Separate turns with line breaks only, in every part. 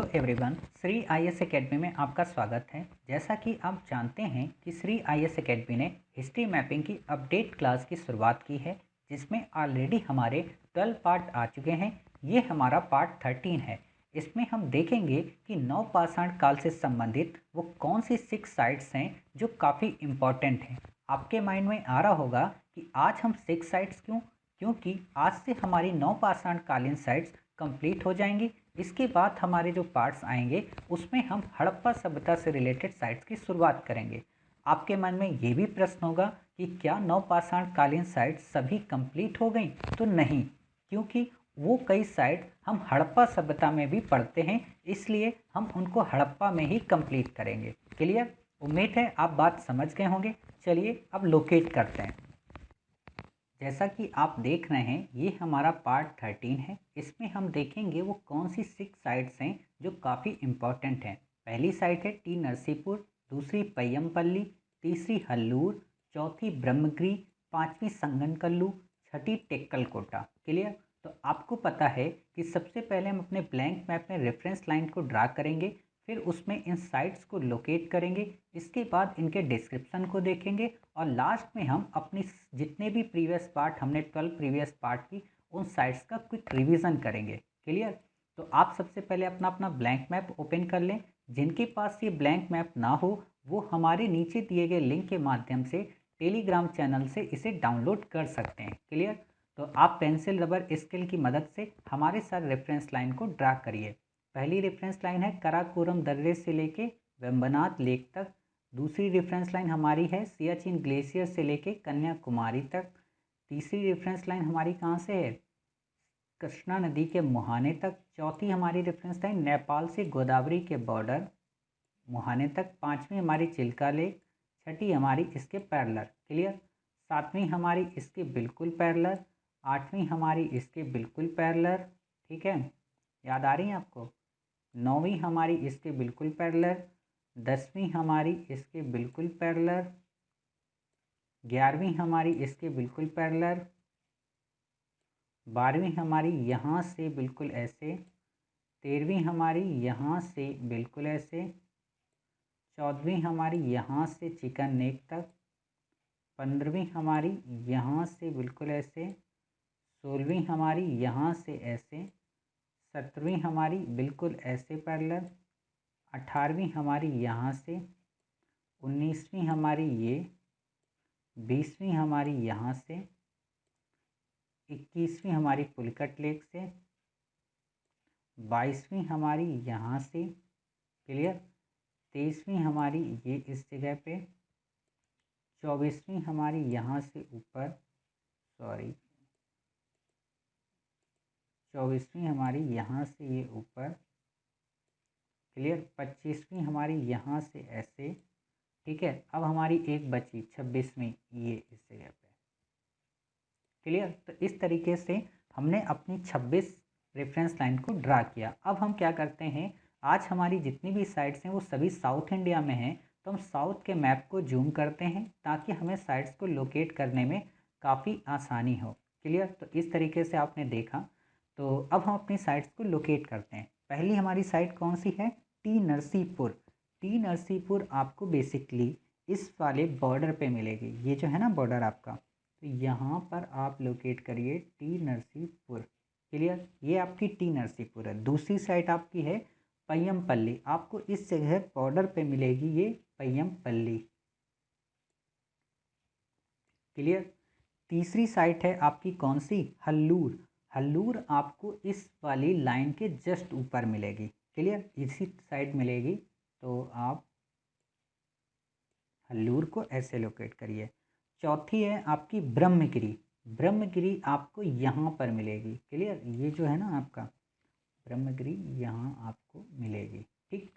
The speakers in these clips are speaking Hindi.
एवरीवन, श्री आईएएस एकेडमी में आपका स्वागत है। जैसा कि आप जानते हैं कि श्री आईएएस एकेडमी ने हिस्ट्री मैपिंग की अपडेट क्लास की शुरुआत की है, जिसमें ऑलरेडी हमारे 12 पार्ट आ चुके हैं। ये हमारा पार्ट 13 है। इसमें हम देखेंगे कि नवपाषाण काल से संबंधित वो कौन सी 6 साइट्स हैं जो काफ़ी इम्पॉर्टेंट हैं। आपके माइंड में आ रहा होगा कि आज हम 6 साइट्स क्यों, क्योंकि आज से हमारी नवपाषाण कालीन साइट्स कंप्लीट हो जाएंगी। इसके बाद हमारे जो पार्ट्स आएंगे उसमें हम हड़प्पा सभ्यता से रिलेटेड साइट्स की शुरुआत करेंगे। आपके मन में ये भी प्रश्न होगा कि क्या नवपाषाण कालीन साइट्स सभी कंप्लीट हो गई? तो नहीं, क्योंकि वो कई साइट हम हड़प्पा सभ्यता में भी पढ़ते हैं, इसलिए हम उनको हड़प्पा में ही कंप्लीट करेंगे। क्लियर? उम्मीद है आप बात समझ गए होंगे। चलिए अब लोकेट करते हैं। जैसा कि आप देख रहे हैं, ये हमारा पार्ट 13 है। इसमें हम देखेंगे वो कौन सी 6 साइट्स हैं जो काफ़ी इम्पॉर्टेंट हैं। पहली साइट है टी नरसीपुर, दूसरी पय्यमपल्ली, तीसरी हल्लूर, चौथी ब्रह्मगिरी, पांचवी संगनकल्लू, छठी टेक्कलकोटा। क्लियर? तो आपको पता है कि सबसे पहले हम अपने ब्लैंक मैप में रेफरेंस लाइन को ड्रा करेंगे, फिर उसमें इन साइट्स को लोकेट करेंगे, इसके बाद इनके डिस्क्रिप्शन को देखेंगे और लास्ट में हम अपनी जितने भी प्रीवियस पार्ट हमने 12 प्रीवियस पार्ट की उन साइट्स का क्विक रिवीजन करेंगे। क्लियर? तो आप सबसे पहले अपना अपना ब्लैंक मैप ओपन कर लें। जिनके पास ये ब्लैंक मैप ना हो वो हमारे नीचे दिए गए लिंक के माध्यम से टेलीग्राम चैनल से इसे डाउनलोड कर सकते हैं। क्लियर? तो आप पेंसिल रबर स्केल की मदद से हमारे साथ रेफरेंस लाइन को ड्रा करिए। पहली रेफरेंस लाइन है कराकोरम दर्रे से लेके वेम्बनाथ लेक तक। दूसरी रेफरेंस लाइन हमारी है सियाचिन ग्लेशियर से लेके कन्याकुमारी तक। तीसरी रेफरेंस लाइन हमारी कहाँ से है? कृष्णा नदी के मुहाने तक। चौथी हमारी रेफरेंस लाइन नेपाल से गोदावरी के बॉर्डर मुहाने तक। पांचवी हमारी चिल्का लेक। छठी हमारी इसके पैरेलल। क्लियर? सातवीं हमारी इसके बिल्कुल पैरेलल। आठवीं हमारी इसके बिल्कुल पैरेलल। ठीक है, याद आ रही है आपको? नौवीं हमारी इसके बिल्कुल पैरेलल। 10वीं हमारी इसके बिल्कुल पैरेलल। 11वीं हमारी इसके बिल्कुल पैरेलल। 12वीं हमारी यहाँ से बिल्कुल ऐसे। 13वीं हमारी यहाँ से बिल्कुल ऐसे। 14वीं हमारी यहाँ से चिकन नेक तक। 15वीं हमारी यहाँ से बिल्कुल ऐसे। 16वीं हमारी यहाँ से ऐसे। 17वीं हमारी बिल्कुल ऐसे पैरेलल। 18वीं हमारी यहाँ से। 19वीं हमारी ये। 20वीं हमारी यहाँ से। 21वीं हमारी पुलकट लेक से। 22वीं हमारी यहाँ से। क्लियर? 23वीं हमारी ये इस जगह पे। 24वीं हमारी यहाँ से ऊपर, 24वीं हमारी यहाँ से ये ऊपर। क्लियर? 25वीं हमारी यहाँ से ऐसे। ठीक है, अब हमारी एक बची 26वीं ये इस जगह पे। क्लियर? तो इस तरीके से हमने अपनी 26 रेफरेंस लाइन को ड्रा किया। अब हम क्या करते हैं, आज हमारी जितनी भी साइट्स हैं वो सभी साउथ इंडिया में हैं, तो हम साउथ के मैप को जूम करते हैं ताकि हमें साइट्स को लोकेट करने में काफ़ी आसानी हो। क्लियर? तो इस तरीके से आपने देखा। तो अब हम अपनी साइट्स को लोकेट करते हैं। पहली हमारी साइट कौन सी है? टी नरसीपुर। टी नरसीपुर आपको बेसिकली इस वाले बॉर्डर पे मिलेगी। ये जो है ना बॉर्डर आपका, तो यहाँ पर आप लोकेट करिए टी नरसीपुर। क्लियर? ये आपकी टी नरसीपुर है। दूसरी साइट आपकी है पय्यमपल्ली। आपको इस जगह बॉर्डर पे मिलेगी ये पय्यमपल्ली। क्लियर? तीसरी साइट है आपकी कौन सी? हल्लूर। हल्लूर आपको इस वाली लाइन के जस्ट ऊपर मिलेगी। क्लियर? इसी साइड मिलेगी। तो आप हल्लूर को ऐसे लोकेट करिए। चौथी है आपकी ब्रह्मगिरी। ब्रह्मगिरी आपको यहाँ पर मिलेगी। क्लियर? ये जो है ना आपका ब्रह्मगिरी, यहाँ आपको मिलेगी। ठीक।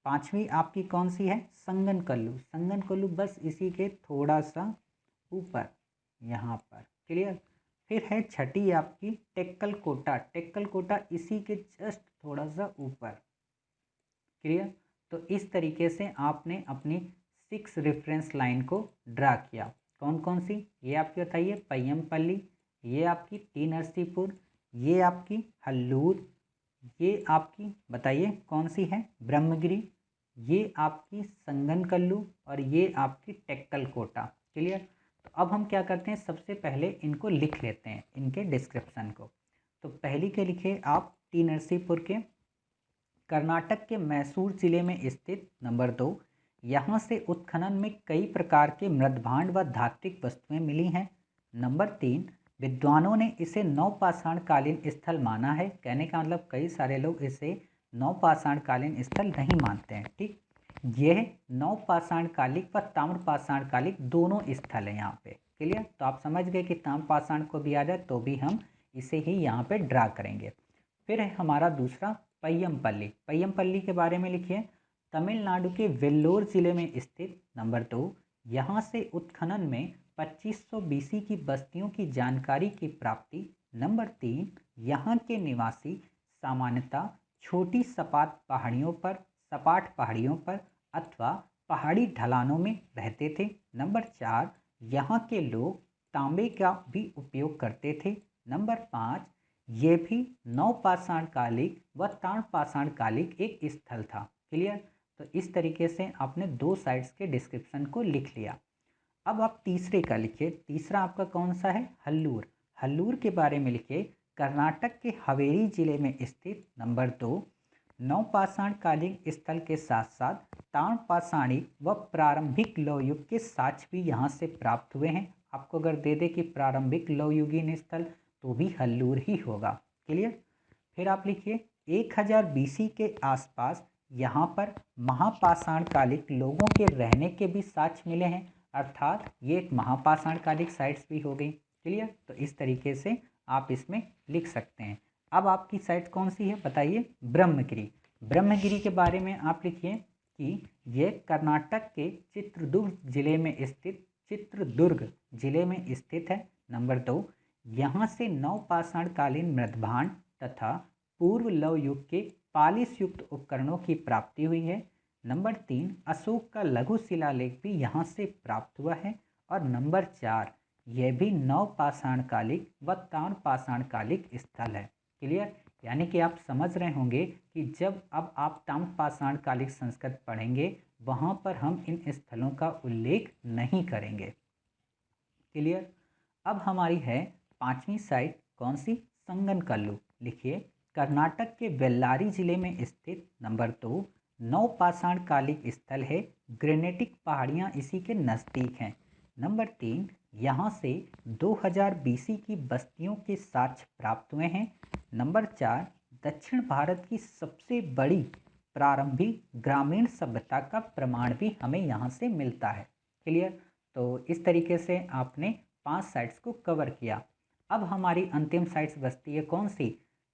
पांचवी आपकी कौन सी है? संगनकल्लू। संगनकल्लू बस इसी के थोड़ा सा ऊपर यहाँ पर। क्लियर? फिर है छठी आपकी टेक्कलकोटा। टेक्कलकोटा इसी के जस्ट थोड़ा सा ऊपर। क्लियर? तो इस तरीके से आपने अपनी 6 रेफरेंस लाइन को ड्रा किया। कौन कौन सी? ये आपकी बताइए पय्यमपल्ली, ये आपकी टी नरसीपुर, ये आपकी हल्लूर, ये आपकी बताइए कौन सी है, ब्रह्मगिरी, ये आपकी संगनकल्लू और ये आपकी टेक्कल कोटा। क्लियर। तो अब हम क्या करते हैं, सबसे पहले इनको लिख लेते हैं, इनके डिस्क्रिप्शन को। तो पहली के लिखे आप टी नरसीपुर के, कर्नाटक के मैसूर जिले में स्थित। नंबर 2, यहाँ से उत्खनन में कई प्रकार के मृदभांड व धात्विक वस्तुएं मिली हैं। नंबर 3, विद्वानों ने इसे नवपाषाणकालीन स्थल माना है। कहने का मतलब कई सारे लोग इसे नवपाषाणकालीन स्थल नहीं मानते हैं। ठीक, यह नवपाषाणकालिक व ताम्रपाषाणकालिक दोनों स्थल है यहाँ पे। क्लियर। तो आप समझ गए कि ताम्रपाषाण को भी आ जाए तो भी हम इसे ही यहाँ पे ड्रा करेंगे। फिर है हमारा दूसरा पय्यमपल्ली। पय्यमपल्ली के बारे में लिखिए, तमिलनाडु के वेल्लोर जिले में स्थित। नंबर 2, यहाँ से उत्खनन में 2500 बीसी की बस्तियों की जानकारी की प्राप्ति। नंबर 3, यहाँ के निवासी सामान्यतः छोटी सपाट पहाड़ियों पर अथवा पहाड़ी ढलानों में रहते थे। नंबर 4, यहाँ के लोग तांबे का भी उपयोग करते थे। नंबर 5, ये भी नवपाषाणकालिक व ताम्रपाषाणकालिक एक स्थल था। क्लियर। तो इस तरीके से आपने दो साइड्स के डिस्क्रिप्शन को लिख लिया। अब आप तीसरे का लिखिए। तीसरा आपका कौन सा है, हल्लूर। हल्लूर के बारे में लिखिए, कर्नाटक के हावेरी जिले में स्थित। नंबर 2, नवपाषाणकालीन स्थल के साथ साथ ताम्रपाषाणी व प्रारंभिक लौहयुग के साक्ष्य भी यहाँ से प्राप्त हुए हैं। आपको अगर दे दे कि प्रारंभिक लौहयुगीन स्थल तो भी हल्लूर ही होगा। क्लियर। फिर आप लिखिए, 1000 बीसी के आसपास यहाँ पर महापाषाणकालिक लोगों के रहने के भी साक्ष्य मिले हैं, अर्थात ये एक महापाषाणकालिक साइट्स भी हो गई। क्लियर। तो इस तरीके से आप इसमें लिख सकते हैं। अब आपकी साइट कौन सी है बताइए, ब्रह्मगिरी। ब्रह्मगिरी के बारे में आप लिखिए कि यह कर्नाटक के चित्रदुर्ग जिले में स्थित है। नंबर 2, यहाँ से नवपाषाणकालीन मृदभांड तथा पूर्व लौह युग के पालिश युक्त उपकरणों की प्राप्ति हुई है। नंबर 3, अशोक का लघु शिलालेख भी यहाँ से प्राप्त हुआ है। और नंबर 4, यह भी नवपाषाणकालिक व ताम्रपाषाणकालिक स्थल है। क्लियर। यानी कि आप समझ रहे होंगे कि जब अब आप ताम्रपाषाणकालिक संस्कृत पढ़ेंगे वहाँ पर हम इन स्थलों का उल्लेख नहीं करेंगे। क्लियर। अब हमारी है पांचवी साइट कौन सी, संगनकल्लू। लिखिए, कर्नाटक के बेल्लारी जिले में स्थित। नंबर 2, नवपाषाणकालिक स्थल है, ग्रेनेटिक पहाड़ियाँ इसी के नज़दीक हैं। नंबर 3, यहाँ से 2000 बीसी की बस्तियों के साक्ष्य प्राप्त हुए हैं। नंबर 4, दक्षिण भारत की सबसे बड़ी प्रारंभिक ग्रामीण सभ्यता का प्रमाण भी हमें यहाँ से मिलता है। क्लियर। तो इस तरीके से आपने 5 साइट्स को कवर किया। अब हमारी अंतिम साइट्स बचती है कौन सी,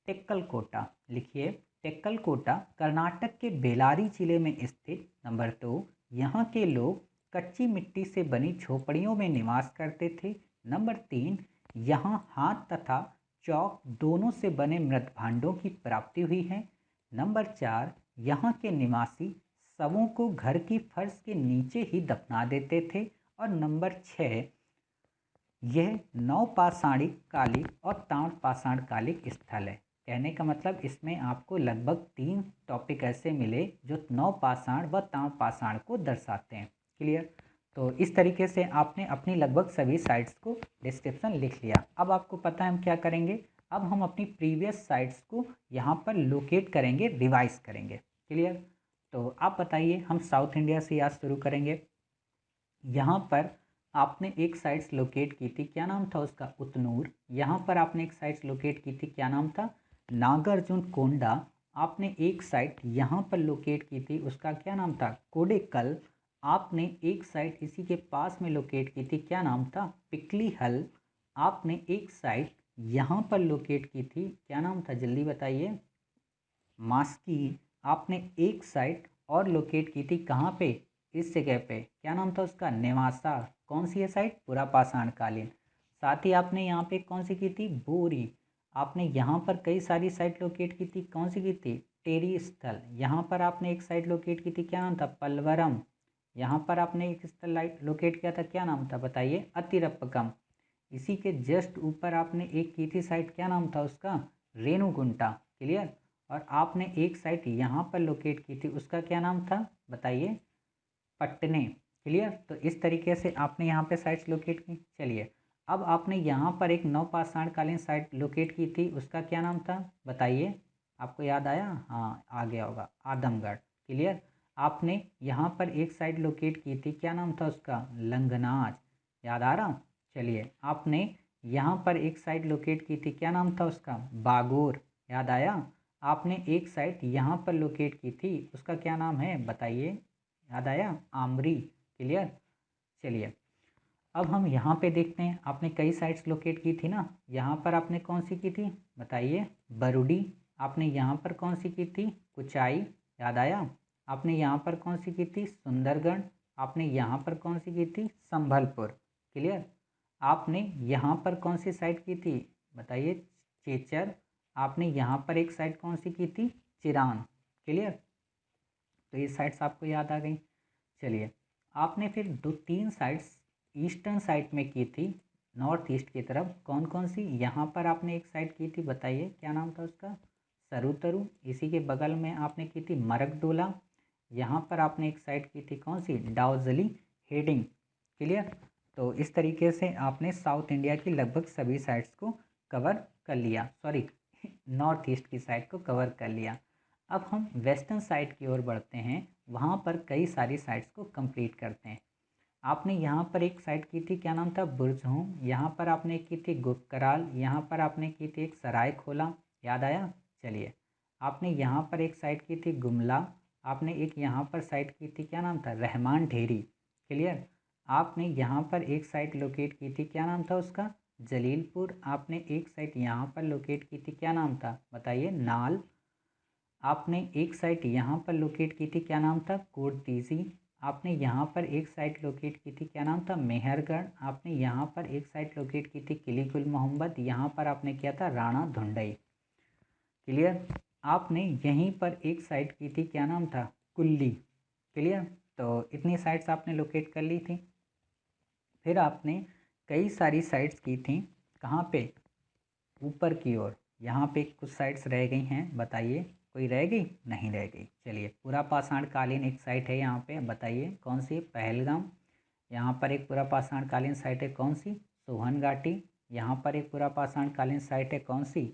टेक्कल कोटा। लिखिए, टेक्कल कोटा कर्नाटक के बेलारी जिले में स्थित। नंबर 2, यहाँ के लोग कच्ची मिट्टी से बनी झोपड़ियों में निवास करते थे। नंबर 3, यहाँ हाथ तथा चौक दोनों से बने मृदभांडों की प्राप्ति हुई है। नंबर 4, यहाँ के निवासी शवों को घर की फर्श के नीचे ही दफना देते थे। और नंबर 6, यह नवपाषाणिक कालिक और ताम्रपाषाणकालिक स्थल है। कहने का मतलब इसमें आपको लगभग 3 टॉपिक ऐसे मिले जो नवपाषाण व ताम्रपाषाण को दर्शाते हैं। क्लियर। तो इस तरीके से आपने अपनी लगभग सभी साइट्स को डिस्क्रिप्शन लिख लिया। अब आपको पता है हम क्या करेंगे, अब हम अपनी प्रीवियस साइट्स को यहाँ पर लोकेट करेंगे, रिवाइज करेंगे। क्लियर। तो आप बताइए, हम साउथ इंडिया से आज शुरू करेंगे। यहाँ पर आपने एक साइट्स लोकेट की थी, क्या नाम था उसका, उतनूर। यहाँ पर आपने एक साइट्स लोकेट की थी, क्या नाम था, नागार्जुन कोंडा। आपने एक साइट यहाँ पर लोकेट की थी, उसका क्या नाम था, कोडेकल। आपने एक साइट इसी के पास में लोकेट की थी, क्या नाम था, पिकली हल। आपने एक साइट यहाँ पर लोकेट की थी, क्या नाम था, जल्दी बताइए, मास्की। आपने एक साइट और लोकेट की थी कहाँ पे, इस जगह पे, क्या नाम था उसका, नेवासा। कौन सी है साइट, पुरापाषाणकालीन। साथ ही आपने यहाँ पे कौन सी की थी, बोरी। आपने यहाँ पर कई सारी साइट लोकेट की थी, कौन सी की थी, टेरी स्थल। यहाँ पर आपने एक साइट लोकेट की थी, क्या नाम था, पलवरम। यहाँ पर आपने एक स्थल लाइट लोकेट किया था, क्या नाम था बताइए, अतिरप्पकम। इसी के जस्ट ऊपर आपने एक की थी साइट, क्या नाम था उसका, रेणुगुंटा। क्लियर। और आपने एक साइट यहाँ पर लोकेट की थी, उसका क्या नाम था बताइए? पटने। क्लियर? तो इस तरीके से आपने यहाँ पे साइट्स लोकेट की। चलिए, अब आपने यहाँ पर एक नवपाषाणकालीन साइट लोकेट की थी, उसका क्या नाम था बताइए? आपको याद आया? हाँ, आ गया होगा, आदमगढ़। क्लियर? आपने यहाँ पर एक साइट लोकेट की थी, क्या नाम था उसका? लंगनाज। याद आ रहा? चलिए, आपने यहाँ पर एक साइट लोकेट की थी, क्या नाम था उसका? बागोर। याद आया? आपने एक साइट यहाँ पर लोकेट की थी, उसका क्या नाम है बताइए? याद आया? आमरी। क्लियर? चलिए, अब हम यहाँ पे देखते हैं, आपने कई साइट्स लोकेट की थी ना। यहाँ पर आपने कौन सी की थी बताइए? बरुडी। आपने यहाँ पर कौन सी की थी? कुचाई। याद आया? आपने यहाँ पर कौन सी की थी? सुंदरगढ़। आपने यहाँ पर कौन सी की थी? संभलपुर। क्लियर? आपने यहाँ पर कौन सी साइट की थी बताइए? चेचर। आपने यहाँ पर एक साइट कौन सी की थी? चिरान। क्लियर? तो ये साइट्स आपको याद आ गई। चलिए, आपने फिर दो तीन साइट्स ईस्टर्न साइड में की थी, नॉर्थ ईस्ट की तरफ। कौन कौन सी? यहाँ पर आपने एक साइट की थी, बताइए क्या नाम था उसका? सरुतरु। इसी के बगल में आपने की थी मरकडोला। यहाँ पर आपने एक साइट की थी, कौन सी? डाउजली हेडिंग। क्लियर? तो इस तरीके से आपने साउथ इंडिया की लगभग सभी साइट्स को कवर कर लिया, सॉरी नॉर्थ ईस्ट की साइड को कवर कर लिया। अब हम वेस्टर्न साइड की ओर बढ़ते हैं, वहाँ पर कई सारी साइट्स को कंप्लीट करते हैं। आपने यहाँ पर एक साइट की थी, क्या नाम था? बुर्जहोम। यहाँ पर आपने की थी गुपकराल। यहाँ पर आपने की थी एक सराय खोला। याद आया? चलिए, आपने यहाँ पर एक साइट की थी गुमला। आपने एक यहाँ पर साइट की थी, क्या नाम था? रहमान ढेरी। क्लियर? आपने यहाँ पर एक साइट लोकेट की थी, क्या नाम था उसका? जलीलपुर। आपने एक साइट यहाँ पर लोकेट की थी, क्या नाम था बताइए? नाल। आपने एक साइट यहाँ पर लोकेट की थी, क्या नाम था? कोटतीसी। आपने यहाँ पर एक साइट लोकेट की थी, क्या नाम था? मेहरगढ़। आपने यहाँ पर एक साइट लोकेट की थी किली मोहम्मद। यहाँ पर आपने किया था राणा धुंडई। क्लियर? आपने यहीं पर एक साइट की थी, क्या नाम था? कुल्ली। क्लियर? तो इतनी साइट्स आपने लोकेट कर ली थी। फिर आपने कई सारी साइट्स की थी, कहाँ पे? ऊपर की ओर। यहाँ पे कुछ साइट्स रह गई हैं, बताइए कोई रह गई? नहीं रह गई। चलिए, पूरा पाषाणकालीन एक साइट है यहाँ पे, बताइए कौन सी? पहलगाम। यहाँ पर एक पूरा पाषाणकालीन साइट है, कौन सी? सोहन घाटी। यहाँ पर एक पूरा पाषाणकालीन साइट है, कौन सी?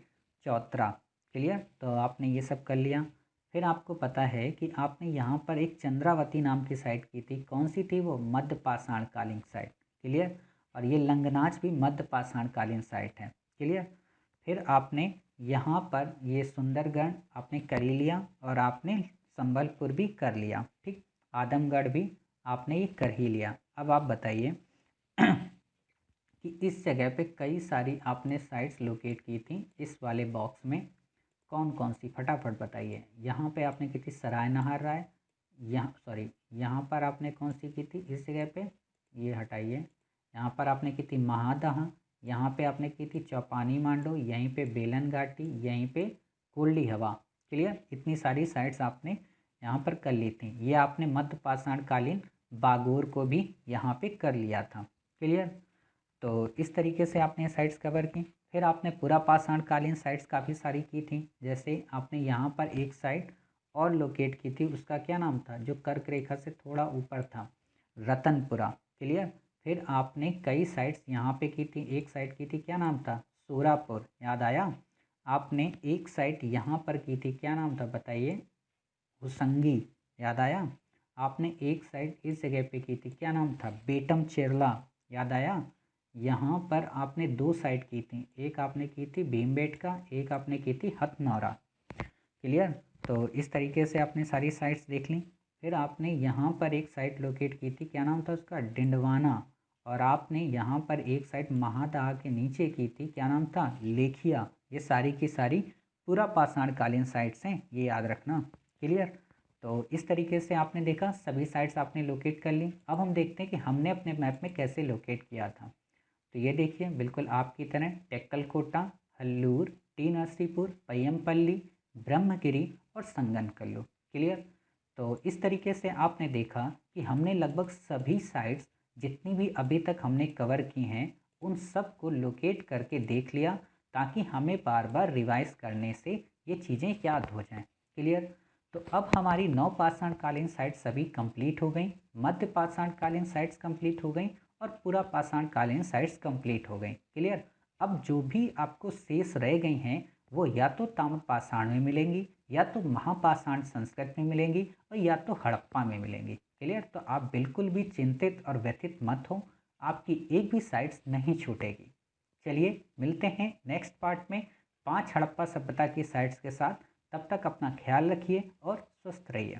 चौतरा। क्लियर? तो आपने ये सब कर लिया। फिर आपको पता है कि आपने यहाँ पर एक चंद्रावती नाम की साइट की थी, कौन सी थी वो? मध्य पाषाणकालीन साइट। क्लियर? और ये लंगनाच भी मध्य पाषाणकालीन साइट है। क्लियर? फिर आपने यहाँ पर ये सुंदरगढ़ आपने कर ही लिया, और आपने संबलपुर भी कर लिया। ठीक, आदमगढ़ भी आपने ये कर ही लिया। अब आप बताइए कि इस जगह पे कई सारी आपने साइट्स लोकेट की थी, इस वाले बॉक्स में कौन कौन सी? फटाफट बताइए। यहाँ पे आपने की थी सराय नहार राय। यहाँ सॉरी, यहाँ पर आपने कौन सी की थी इस जगह पे? ये हटाइए। यहाँ पर आपने की थी महादहा। यहाँ पे आपने की थी चौपानी मांडो। यहीं पे बेलन घाटी, यहीं पे कुर्ली हवा। क्लियर? इतनी सारी साइट्स आपने यहाँ पर कर ली थी। ये आपने मध्य पाषाणकालीन बागोर को भी यहाँ पे कर लिया था। क्लियर? तो इस तरीके से आपने साइट्स कवर की। फिर आपने पूरा पाषाणकालीन साइट्स काफ़ी सारी की थी, जैसे आपने यहाँ पर एक साइट और लोकेट की थी, उसका क्या नाम था? जो कर्क रेखा से थोड़ा ऊपर था, रतनपुरा। क्लियर? फिर आपने कई साइट्स यहाँ पे की थी, एक साइट की थी, क्या नाम था? सूरापुर। याद आया? आपने एक साइट यहाँ पर की थी, क्या नाम था बताइए? हुसंगी। याद आया? आपने एक साइट इस जगह पे की थी, क्या नाम था? बेटम चेरला। याद आया? यहाँ पर आपने दो साइट की थी, एक आपने की थी भीमबेटका, एक आपने की थी हथनौरा। क्लियर? तो इस तरीके से आपने सारी साइट्स देख ली। फिर आपने यहाँ पर एक साइट लोकेट की थी, क्या नाम था उसका? डिंडवाना। और आपने यहाँ पर एक साइट महादाह के नीचे की थी, क्या नाम था? लेखिया। ये सारी की सारी पूरा पाषाणकालीन साइट्स हैं, ये याद रखना। क्लियर? तो इस तरीके से आपने देखा, सभी साइट्स आपने लोकेट कर ली। अब हम देखते हैं कि हमने अपने मैप में कैसे लोकेट किया था। तो ये देखिए, बिल्कुल आपकी तरह टेक्कलकोटा, हल्लूर, टी नरसीपुर, पय्यमपल्ली, ब्रह्मगिरी और संगनकल्लू। क्लियर? तो इस तरीके से आपने देखा कि हमने लगभग सभी साइट्स जितनी भी अभी तक हमने कवर की हैं, उन सब को लोकेट करके देख लिया, ताकि हमें बार बार रिवाइज करने से ये चीज़ें याद हो जाएं। क्लियर। तो अब हमारी नवपाषाणकालीन साइट्स सभी कंप्लीट हो गई, मध्य पाषाणकालीन साइट्स कंप्लीट हो गई और पूरा पाषाणकालीन साइट्स कंप्लीट हो गई। क्लियर। अब जो भी आपको शेष रह गई हैं वो या तो ताम्रपाषाण में मिलेंगी, या तो महापाषाण संस्कृत में मिलेंगी, और या तो हड़प्पा में मिलेंगी। क्लियर। तो आप बिल्कुल भी चिंतित और व्यथित मत हो, आपकी एक भी साइट्स नहीं छूटेगी। चलिए मिलते हैं नेक्स्ट पार्ट में 5 हड़प्पा सभ्यता की साइट्स के साथ। तब तक अपना ख्याल रखिए और स्वस्थ रहिए।